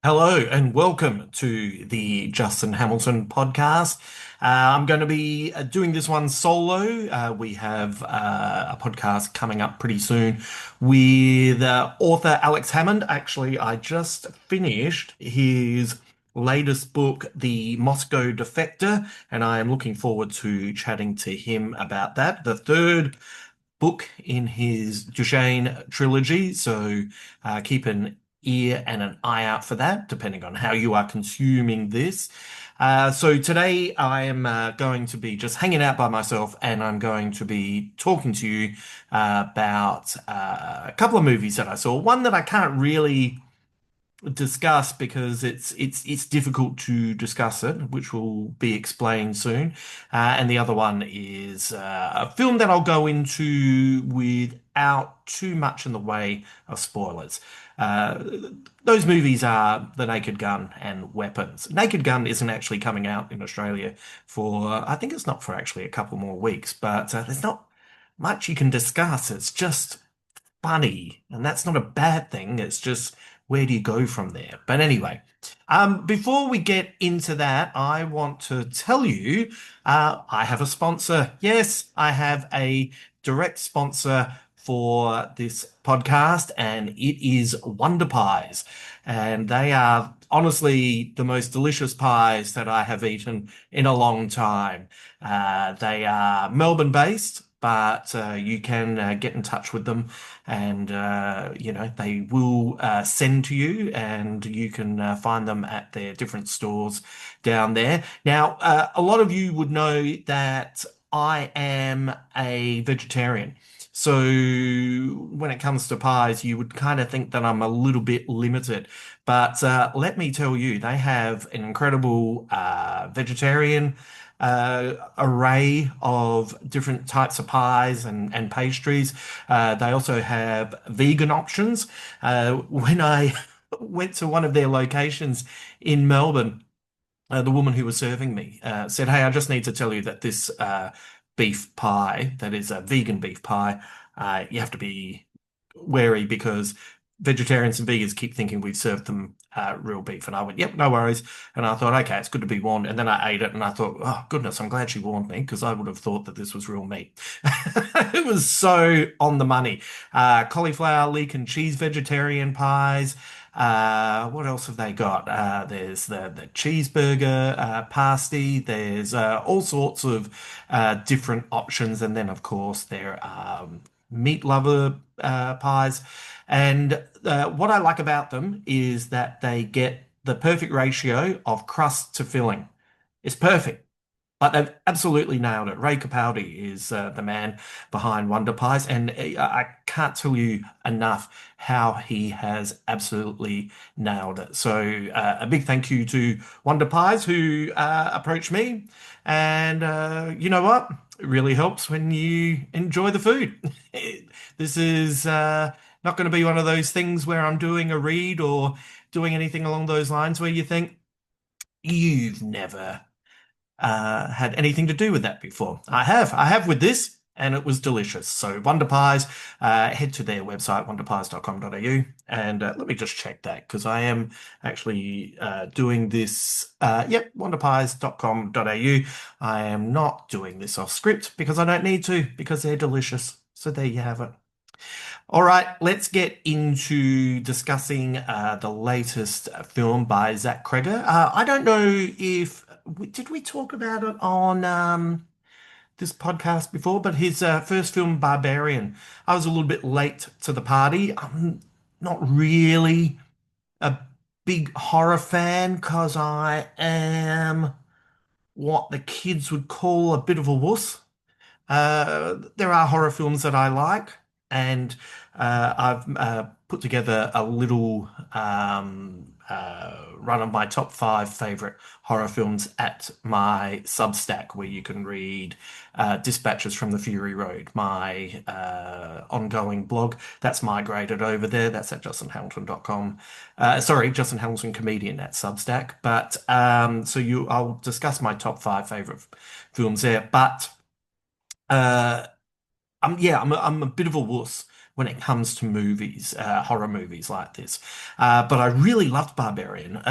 Hello and welcome to the Justin Hamilton podcast. I'm going to be doing this one solo. We have a podcast coming up pretty soon with author Alex Hammond. Actually, I just finished his latest book, The Moscow Defector, and I am looking forward to chatting to him about that. The third book in his Duchesne trilogy. So keep an ear and an eye out for that, depending on how you are consuming this. So today I am going to be just hanging out by myself and I'm going to be talking to you about a couple of movies that I saw. One that I can't really discuss because it's difficult to discuss it, which will be explained soon. And the other one is a film that I'll go into without too much in the way of spoilers. Uh, those movies are The Naked Gun and Weapons. Naked Gun isn't actually coming out in Australia for, I think it's not for actually a couple more weeks, but there's not much you can discuss. It's just funny, and that's not a bad thing. It's just where do you go from there? But anyway, before we get into that, I want to tell you I have a sponsor. Yes, I have a direct sponsor for this podcast, and it is Wonder Pies. And they are honestly the most delicious pies that I have eaten in a long time. They are Melbourne based, but you can get in touch with them and they will send to you and you can find them at their different stores down there. Now, a lot of you would know that I am a vegetarian. So when it comes to pies, you would kind of think that I'm a little bit limited. But let me tell you, they have an incredible vegetarian array of different types of pies and pastries. They also have vegan options. When I went to one of their locations in Melbourne, the woman who was serving me said, "Hey, I just need to tell you that this beef pie, that is a vegan beef pie, you have to be wary because vegetarians and vegans keep thinking we've served them real beef." And I went, "Yep, no worries." And I thought, okay, it's good to be warned. And then I ate it and I thought, oh, goodness, I'm glad she warned me because I would have thought that this was real meat. It was so on the money. Cauliflower, leek, and cheese vegetarian pies. What else have they got? There's the cheeseburger pasty. There's all sorts of different options, and then of course there are meat lover pies. And what I like about them is that they get the perfect ratio of crust to filling. It's perfect. Like they've absolutely nailed it. Ray Capaldi is the man behind Wonder Pies, and I can't tell you enough how he has absolutely nailed it. So a big thank you to Wonder Pies who approached me, and you know what? It really helps when you enjoy the food. This is not going to be one of those things where I'm doing a read or doing anything along those lines where you think you've never had anything to do with that before. I have with this, and it was delicious. So Wonder Pies, head to their website, wonderpies.com.au, and let me just check that because I am actually doing this. Yep, wonderpies.com.au. I am not doing this off script because I don't need to because they're delicious. So there you have it. All right, let's get into discussing the latest film by Zach Kreger. I don't know if did we talk about it on this podcast before, but his first film, Barbarian. I was a little bit late to the party. I'm not really a big horror fan because I am what the kids would call a bit of a wuss. There are horror films that I like, and I've put together a little run of my top five favorite horror films at my Substack, where you can read Dispatches from the Fury Road, my ongoing blog. That's migrated over there. That's at justinhamilton.com. Sorry, Justin Hamilton Comedian at Substack. But I'll discuss my top five favorite films there. But uh, yeah, I'm a bit of a wuss when it comes to movies, horror movies like this. But I really loved Barbarian.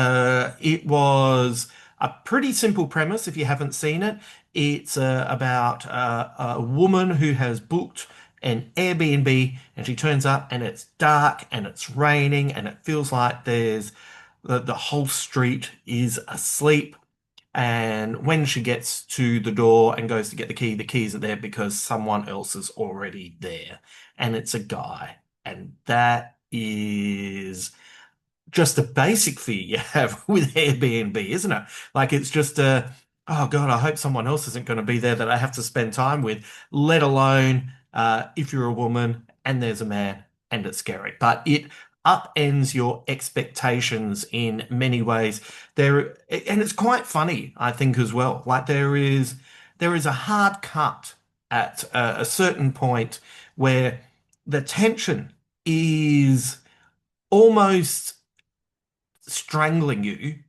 It was a pretty simple premise if you haven't seen it. It's about a woman who has booked an Airbnb and she turns up and it's dark and it's raining and it feels like there's the whole street is asleep. And when she gets to the door and goes to get the keys are there because someone else is already there. And it's a guy. And that is just a basic fear you have with Airbnb, isn't it? Like it's just oh God, I hope someone else isn't going to be there that I have to spend time with, let alone if you're a woman and there's a man and it's scary. But it upends your expectations in many ways. There, and it's quite funny, I think, as well. Like there is a hard cut at a certain point where the tension is almost strangling you,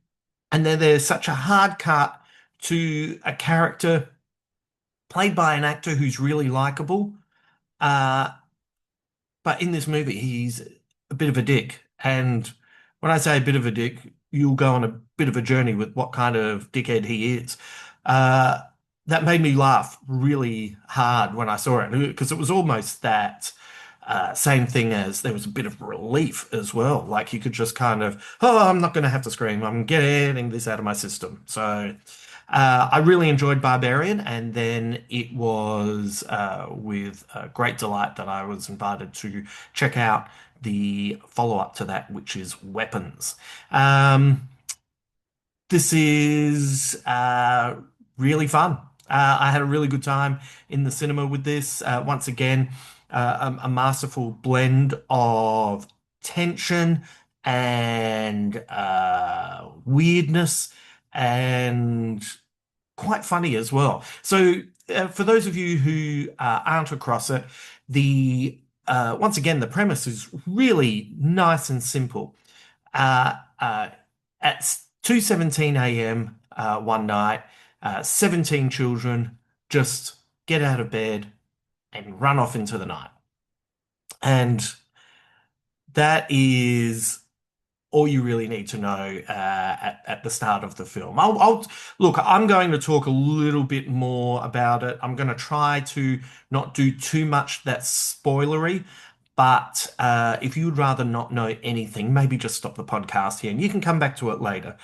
and then there's such a hard cut to a character played by an actor who's really likable. Uh, but in this movie, he's a bit of a dick. And when I say a bit of a dick, you'll go on a bit of a journey with what kind of dickhead he is. Uh, that made me laugh really hard when I saw it because it was almost that same thing as there was a bit of relief as well. Like you could just kind of, oh, I'm not going to have to scream. I'm getting this out of my system. So I really enjoyed Barbarian, and then it was with great delight that I was invited to check out the follow-up to that, which is Weapons. Um, this is really fun. I had a really good time in the cinema with this. Once again, a masterful blend of tension and weirdness and quite funny as well. So, for those of you who aren't across it, the once again the premise is really nice and simple. Uh, uh, at 2:17 a.m. One night, 17 children just get out of bed and run off into the night, and that is all you really need to know at the start of the film. Look, I'm going to talk a little bit more about it. I'm going to try to not do too much that's spoilery, but if you'd rather not know anything, maybe just stop the podcast here and you can come back to it later.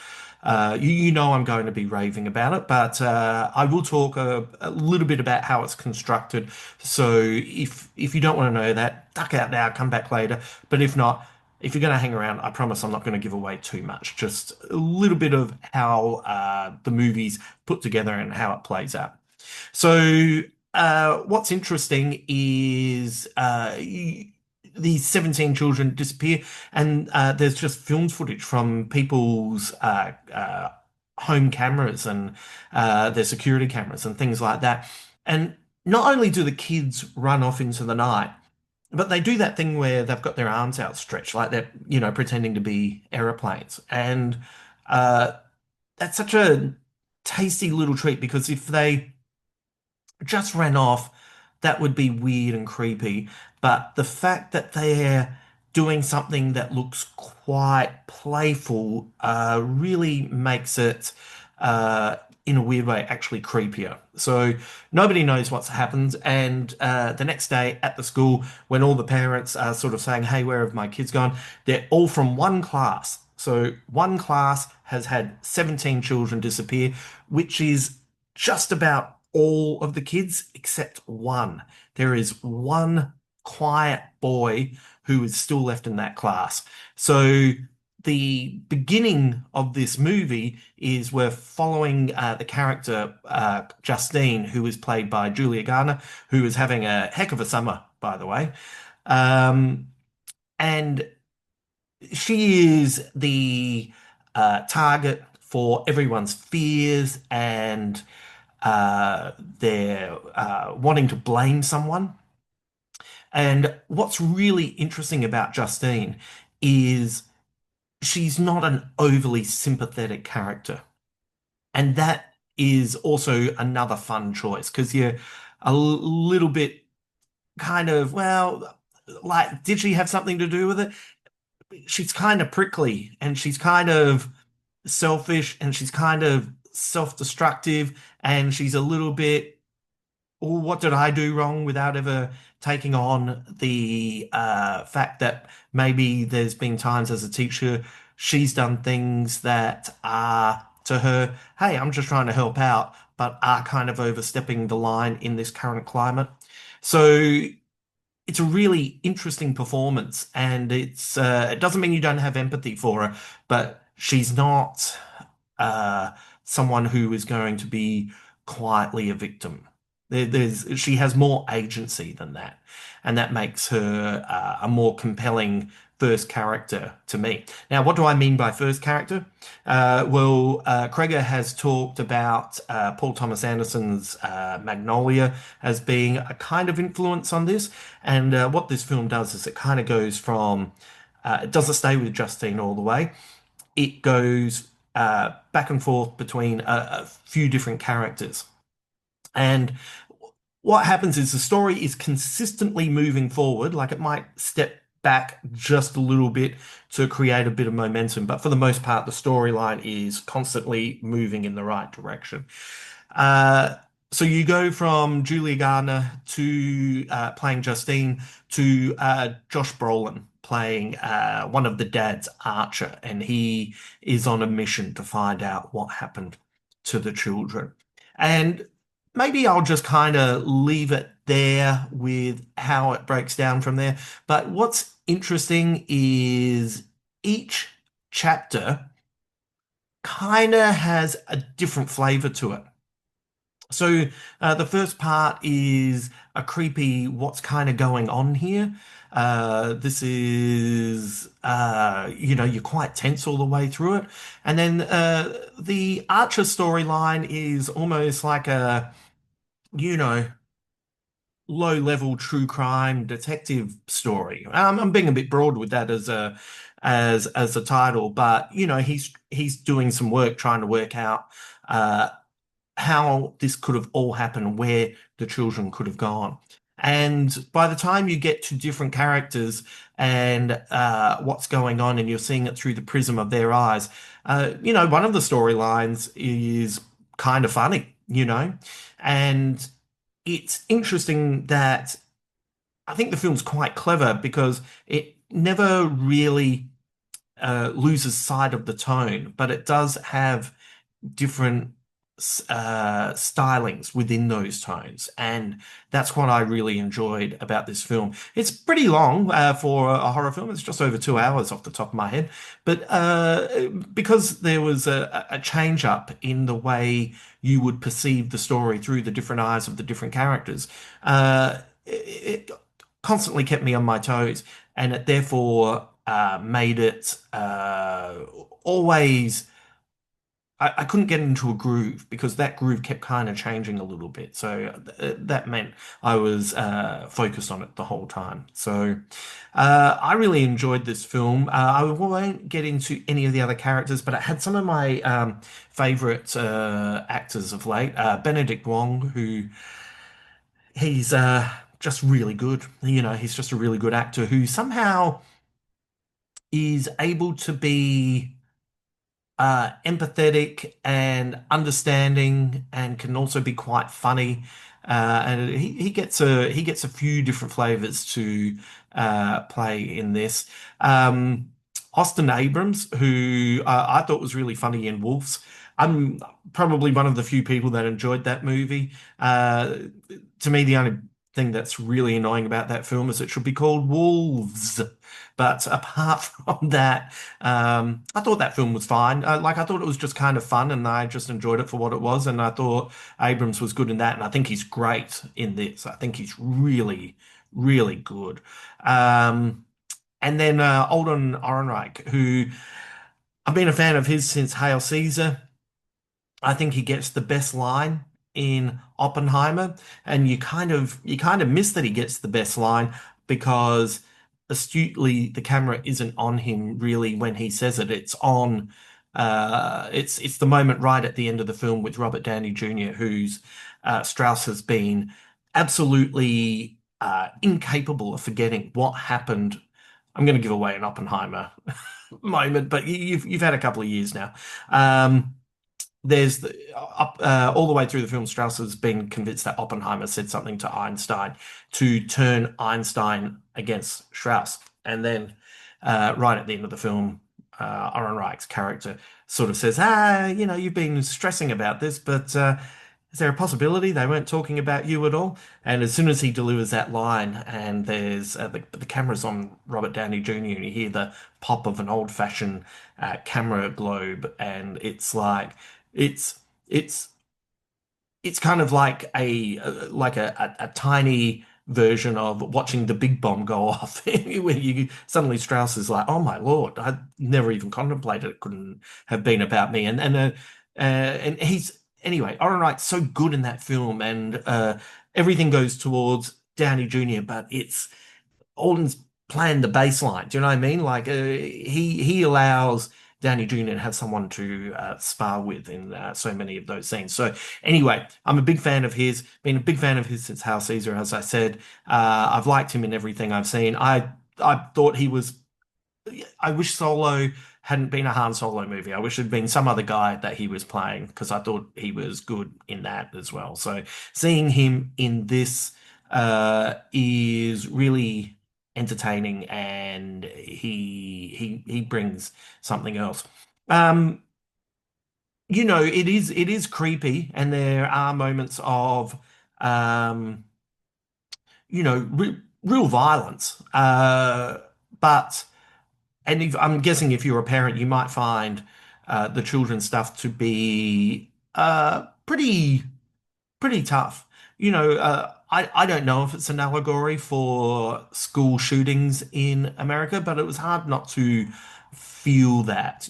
You know I'm going to be raving about it, but I will talk a little bit about how it's constructed. So if you don't want to know that, duck out now, come back later. But if not, if you're going to hang around, I promise I'm not going to give away too much. Just a little bit of how the movie's put together and how it plays out. So, what's interesting is these 17 children disappear, and there's just filmed footage from people's home cameras and their security cameras and things like that. And not only do the kids run off into the night, but they do that thing where they've got their arms outstretched, like they're, pretending to be aeroplanes. And uh, that's such a tasty little treat because if they just ran off, that would be weird and creepy. But the fact that they're doing something that looks quite playful really makes it, in a weird way, actually creepier. So nobody knows what's happened. And the next day at the school, when all the parents are sort of saying, hey, where have my kids gone? They're all from one class. So one class has had 17 children disappear, which is just about all of the kids except one. There is one quiet boy who is still left in that class. So the beginning of this movie is we're following the character Justine, who is played by Julia Garner, who is having a heck of a summer, by the way. Um, and she is the target for everyone's fears and they're wanting to blame someone. And what's really interesting about Justine is she's not an overly sympathetic character. And that is also another fun choice because you're a little bit kind of, well, like, did she have something to do with it? She's kind of prickly and she's kind of selfish and she's kind of self-destructive and she's a little bit, oh, what did I do wrong without ever taking on the fact that maybe there's been times as a teacher she's done things that are to her, hey, I'm just trying to help out, but are kind of overstepping the line in this current climate. So it's a really interesting performance, and it doesn't mean you don't have empathy for her, but she's not uh, someone who is going to be quietly a victim. She has more agency than that, and that makes her a more compelling first character to me. Now, what do I mean by first character? Kreger has talked about Paul Thomas Anderson's Magnolia as being a kind of influence on this, and what this film does is it kind of goes from it doesn't stay with Justine all the way. It goes back and forth between a few different characters. And what happens is the story is consistently moving forward, like it might step back just a little bit to create a bit of momentum, but for the most part, the storyline is constantly moving in the right direction. Uh, so you go from Julia Garner to playing Justine to Josh Brolin playing one of the dads, Archer, and he is on a mission to find out what happened to the children. And maybe I'll just kind of leave it there with how it breaks down from there. But what's interesting is each chapter kind of has a different flavor to it. So the first part is a creepy what's kind of going on here. This is you're quite tense all the way through it. And then the Archer storyline is almost like a, you know, low level true crime detective story. I'm being a bit broad with that as a title, but he's doing some work trying to work out uh how this could have all happened, where the children could have gone. And by the time you get to different characters and what's going on, and you're seeing it through the prism of their eyes, one of the storylines is kind of funny, and it's interesting that I think the film's quite clever because it never really loses sight of the tone, but it does have different stylings within those tones, and that's what I really enjoyed about this film. It's pretty long for a horror film. It's just over 2 hours off the top of my head, but because there was a change up in the way you would perceive the story through the different eyes of the different characters, it constantly kept me on my toes, and it therefore made it always. I couldn't get into a groove because that groove kept kind of changing a little bit. So that meant I was focused on it the whole time. So I really enjoyed this film. I won't get into any of the other characters, but it had some of my favorite actors of late. Benedict Wong, who he's just really good. He's just a really good actor who somehow is able to be empathetic and understanding, and can also be quite funny. And he gets a few different flavors to play in this. Um, Austin Abrams, who I thought was really funny in Wolves. I'm probably one of the few people that enjoyed that movie. To me, the only thing that's really annoying about that film is it should be called Wolves. But apart from that, I thought that film was fine. I thought it was just kind of fun, and I just enjoyed it for what it was. And I thought Abrams was good in that, and I think he's great in this. I think he's really, really good. Um, and then Alden Ehrenreich, who I've been a fan of his since Hail Caesar. I think he gets the best line in Oppenheimer, and you kind of miss that he gets the best line because astutely the camera isn't on him really when he says it. It's on it's the moment right at the end of the film with Robert Downey Jr., who's Strauss has been absolutely incapable of forgetting what happened. I'm going to give away an Oppenheimer moment, but you've had a couple of years now. Um, there's all the way through the film, Strauss has been convinced that Oppenheimer said something to Einstein to turn Einstein against Strauss, and then right at the end of the film, Ehrenreich's character sort of says, you've been stressing about this, but is there a possibility they weren't talking about you at all? And as soon as he delivers that line, and there's the camera's on Robert Downey Jr., and you hear the pop of an old-fashioned camera globe, and it's like it's it's it's kind of like a tiny version of watching the big bomb go off, where you suddenly Strauss is like, "Oh my Lord, I never even contemplated it couldn't have been about me." And he's anyway. Ehrenreich's so good in that film, and everything goes towards Downey Jr., but it's Alden's playing the baseline. Do you know what I mean? Like he allows Downey Jr. to have someone to spar with in so many of those scenes. So anyway, I'm a big fan of his. Been a big fan of his since Hail Caesar, as I said. I've liked him in everything I've seen. I thought he was. I wish Solo hadn't been a Han Solo movie. I wish it had been some other guy that he was playing because I thought he was good in that as well. So seeing him in this is really entertaining, and he brings something else. Um, it is creepy, and there are moments of um, real violence. But I'm guessing if you're a parent, you might find the children's stuff to be pretty tough. I don't know if it's an allegory for school shootings in America, but it was hard not to feel that,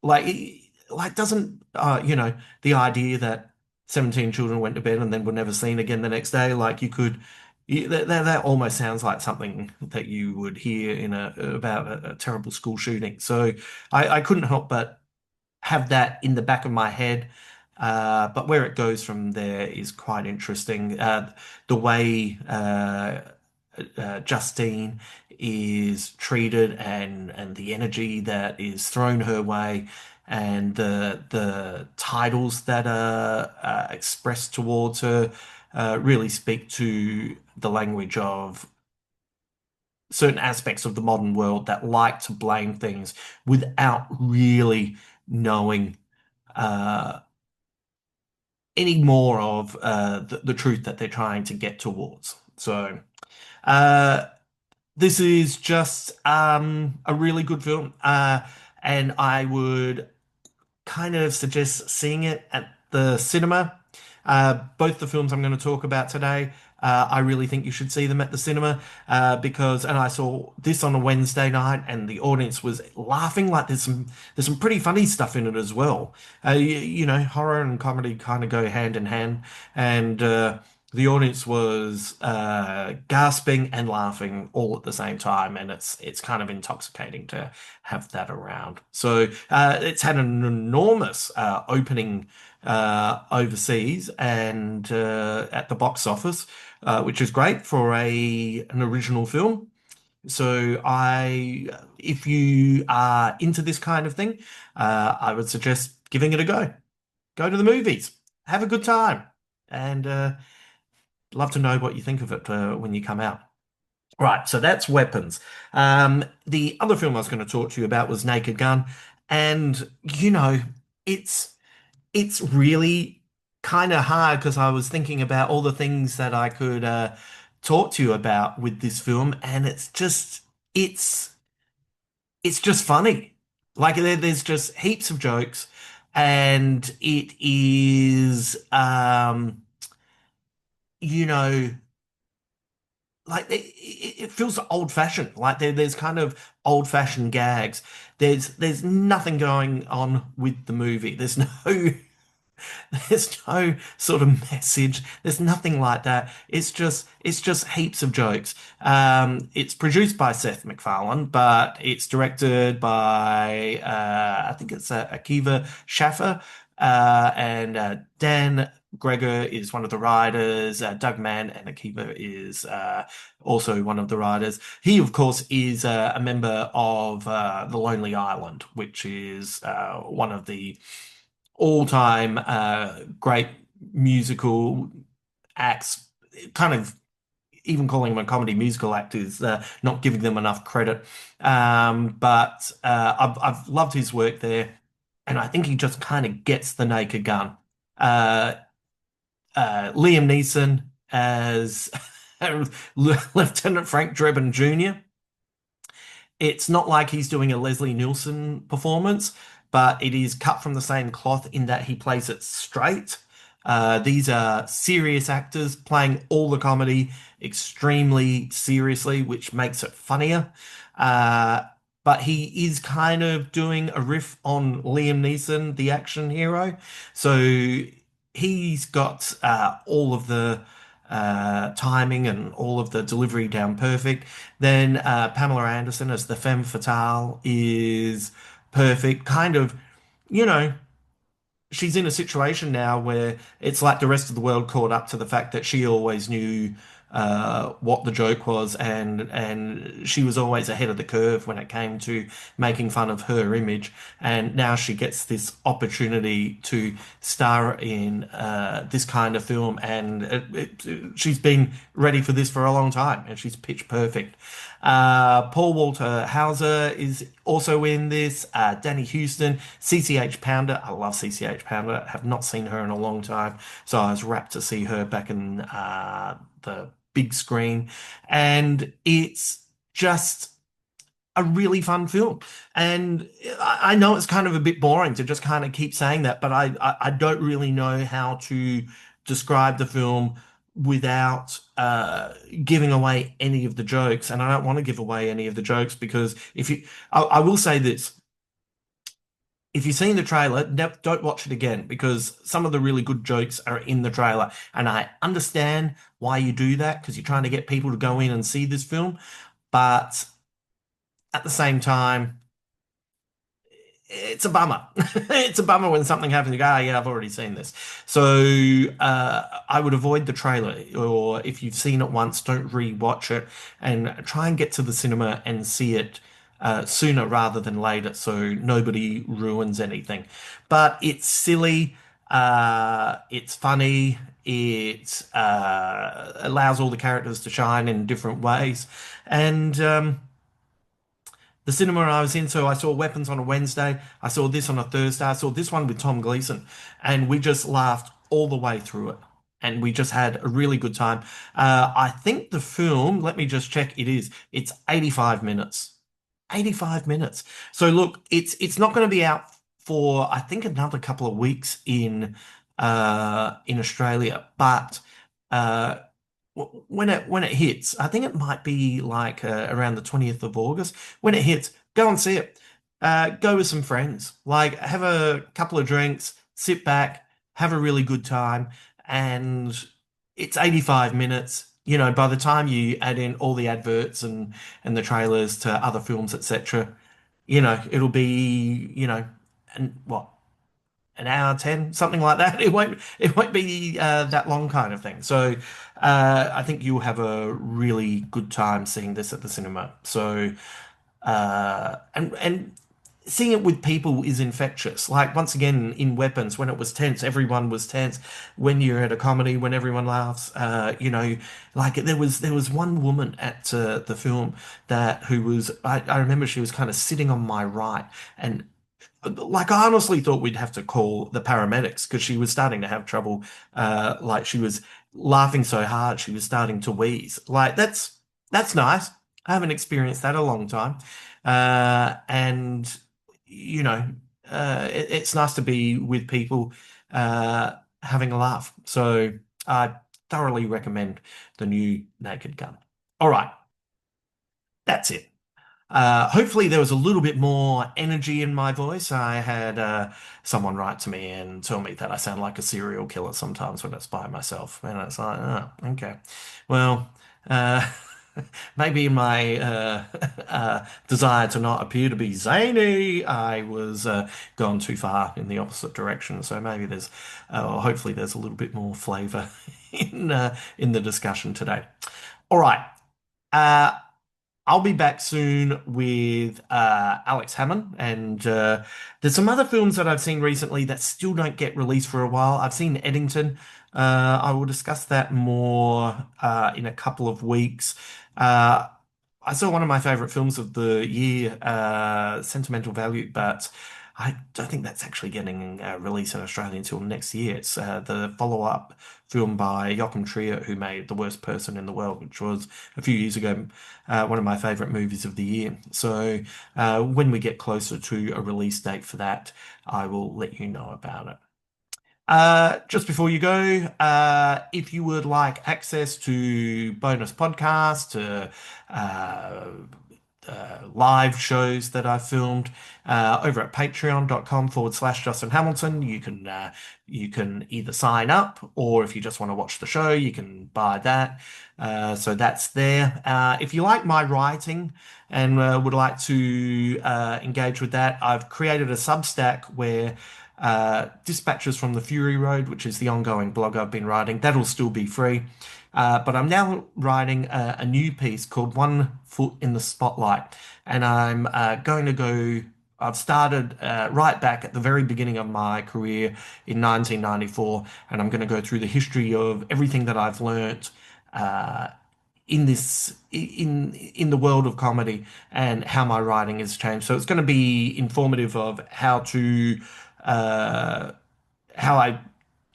like, doesn't, the idea that 17 children went to bed and then were never seen again the next day, like that almost sounds like something that you would hear about a terrible school shooting. So I couldn't help but have that in the back of my head. But where it goes from there is quite interesting. The way Justine is treated, and the energy that is thrown her way, and the titles that are expressed towards her really speak to the language of certain aspects of the modern world that like to blame things without really knowing uh, any more of the truth that they're trying to get towards. So, uh, this is just a really good film, and I would kind of suggest seeing it at the cinema. Both the films I'm going to talk about today, I really think you should see them at the cinema and I saw this on a Wednesday night, and the audience was laughing. Like there's some pretty funny stuff in it as well. Horror and comedy kind of go hand in hand, and the audience was gasping and laughing all at the same time, and it's kind of intoxicating to have that around. So it's had an enormous opening overseas and at the box office, which is great for an original film. So if you are into this kind of thing, I would suggest giving it a go. Go to the movies, have a good time, and love to know what you think of it when you come out. Right, so that's Weapons. The other film I was going to talk to you about was Naked Gun, and it's it's really kind of hard because I was thinking about all the things that I could talk to you about with this film, and it's it's just funny. Like there's just heaps of jokes, and it is you know like it feels old fashioned. Like there's kind of old fashioned gags. There's nothing going on with the movie. There's no sort of message. There's nothing like that. It's just heaps of jokes. It's produced by Seth MacFarlane, but it's directed by I think it's Akiva Schaffer and Dan Gregor is one of the writers. Doug Mann and Akiva is also one of the writers. He, of course, is a member of The Lonely Island, which is one of the all-time great musical acts. Kind of even calling him a comedy musical act is not giving them enough credit. But I've loved his work there, and I think he just kind of gets the Naked Gun. Uh, Liam Neeson as Lieutenant Frank Drebin Jr. It's not like he's doing a Leslie Nielsen performance, but it is cut from the same cloth in that he plays it straight. These are serious actors playing all the comedy extremely seriously, which makes it funnier. Uh, but he is kind of doing a riff on Liam Neeson, the action hero. So he's got all of the timing and all of the delivery down perfect. Then Pamela Anderson as the femme fatale is perfect. Kind of, you know, she's in a situation now where it's like the rest of the world caught up to the fact that she always knew what the joke was, and she was always ahead of the curve when it came to making fun of her image. And now she gets this opportunity to star in this kind of film, and she's been ready for this for a long time, and she's pitch perfect. Paul Walter Hauser is also in this. Danny Houston, CCH Pounder. I love CCH Pounder. Have not seen her in a long time, so I was rapt to see her back in the big screen. And it's just a really fun film. And I know it's kind of a bit boring to just kind of keep saying that, but I don't really know how to describe the film without giving away any of the jokes. And I don't want to give away any of the jokes because I will say this. If you've seen the trailer, don't watch it again because some of the really good jokes are in the trailer. And I understand why you do that because you're trying to get people to go in and see this film. But at the same time, it's a bummer. It's a bummer when something happens. You go, oh, yeah, I've already seen this. So I would avoid the trailer, or if you've seen it once, don't re-watch it and try and get to the cinema and see it sooner rather than later, so nobody ruins anything. But it's silly. It's funny. It allows all the characters to shine in different ways, and the cinema I was in, so I saw Weapons on a Wednesday. I saw this on a Thursday. I saw this one with Tom Gleeson, and we just laughed all the way through it. And we just had a really good time. I think the film, let me just check, it's 85 minutes. 85 minutes. So look, it's not going to be out for I think another couple of weeks in Australia, but uh when it hits, I think it might be like around the 20th of August. When it hits, go and see it. Go with some friends. Like have a couple of drinks, sit back, have a really good time, and it's 85 minutes. You know, by the time you add in all the adverts and the trailers to other films, etc., it'll be, and what, an hour 10, something like that. It won't be that long kind of thing. So I think you'll have a really good time seeing this at the cinema. So and seeing it with people is infectious. Like once again in Weapons, when it was tense, everyone was tense. When you're at a comedy, when everyone laughs, like there was one woman at the film that who was I remember she was kind of sitting on my right and like I honestly thought we'd have to call the paramedics because she was starting to have trouble. Like she was laughing so hard she was starting to wheeze. Like that's nice. I haven't experienced that a long time. And you know, it's nice to be with people having a laugh. So I thoroughly recommend the new Naked Gun. All right, that's it. Hopefully, there was a little bit more energy in my voice. I had someone write to me and tell me that I sound like a serial killer sometimes when it's by myself, and it's like, oh, okay, well, uh, maybe in my desire to not appear to be zany, I was gone too far in the opposite direction. So maybe or hopefully there's a little bit more flavour in the discussion today. All right. Uh, I'll be back soon with Alex Hammond, and there's some other films that I've seen recently that still don't get released for a while. I've seen Eddington. I will discuss that more in a couple of weeks. Uh, I saw one of my favorite films of the year, Sentimental Value, but I don't think that's actually getting released in Australia until next year. It's the follow-up film by Joachim Trier, who made The Worst Person in the World, which was a few years ago one of my favorite movies of the year. So when we get closer to a release date for that, I will let you know about it. Just before you go, if you would like access to bonus podcasts, uh, live shows that I filmed over at patreon.com/ Justin Hamilton. You can either sign up, or if you just want to watch the show, you can buy that. So that's there. If you like my writing and would like to engage with that, I've created a Substack where Dispatches from the Fury Road, which is the ongoing blog I've been writing, that'll still be free. But I'm now writing a new piece called One Foot in the Spotlight. And I'm going to go, I've started right back at the very beginning of my career in 1994, and I'm going to go through the history of everything that I've learnt uh, in the world of comedy and how my writing has changed. So it's going to be informative of uh, how I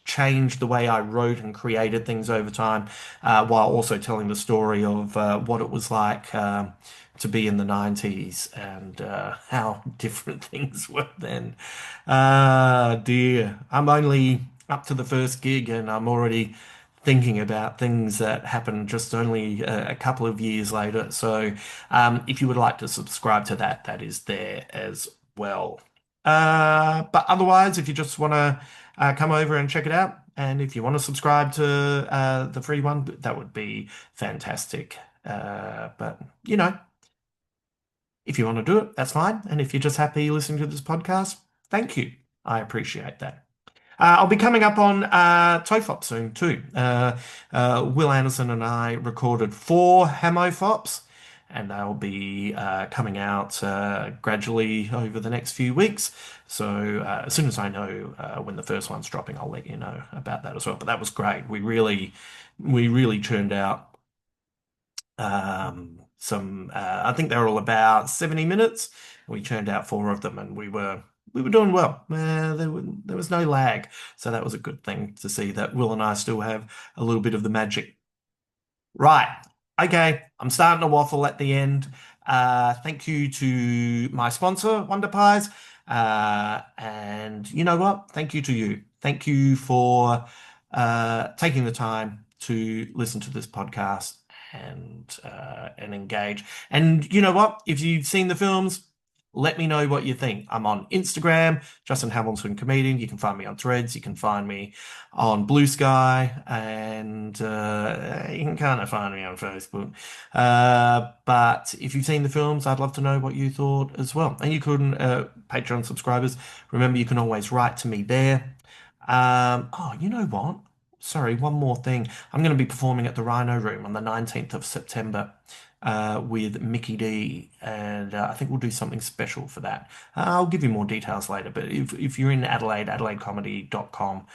changed the way I wrote and created things over time, while also telling the story of what it was like to be in the 90s and how different things were then. Dear, I'm only up to the first gig and I'm already thinking about things that happened just only a couple of years later. So if you would like to subscribe to that, that is there as well. But otherwise, if you just want to come over and check it out, and if you want to subscribe to the free one, that would be fantastic. But if you want to do it, that's fine. And if you're just happy listening to this podcast, thank you. I appreciate that. I'll be coming up on TOEFOP soon too. Will Anderson and I recorded 4 Hammo, and they'll be coming out gradually over the next few weeks. So as soon as I know when the first one's dropping, I'll let you know about that as well. But that was great. We really churned out I think they were all about 70 minutes. We churned out 4 of them, and we were doing well. There was no lag, so that was a good thing to see that Will and I still have a little bit of the magic. Right. Okay. I'm starting to waffle at the end. Thank you to my sponsor, Wonder Pies. And you know what? Thank you to you. Thank you for taking the time to listen to this podcast and engage. And you know what? If you've seen the films, let me know what you think. I'm on Instagram, Justin Hamilton Comedian. You can find me on Threads. You can find me on Blue Sky, and you can kind of find me on Facebook. But if you've seen the films, I'd love to know what you thought as well. And you can, Patreon subscribers, remember you can always write to me there. Oh, you know what? Sorry, one more thing. I'm going to be performing at the Rhino Room on the 19th of September with Mickey D, and I think we'll do something special for that. I'll give you more details later, but if you're in Adelaide, adelaidecomedy.com,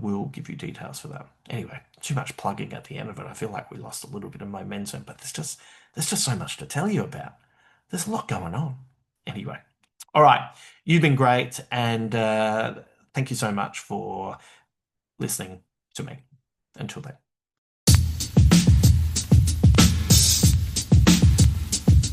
we'll give you details for that. Anyway, too much plugging at the end of it. I feel like we lost a little bit of momentum, but there's just so much to tell you about. There's a lot going on. Anyway, all right, you've been great, and thank you so much for listening to me. Until then.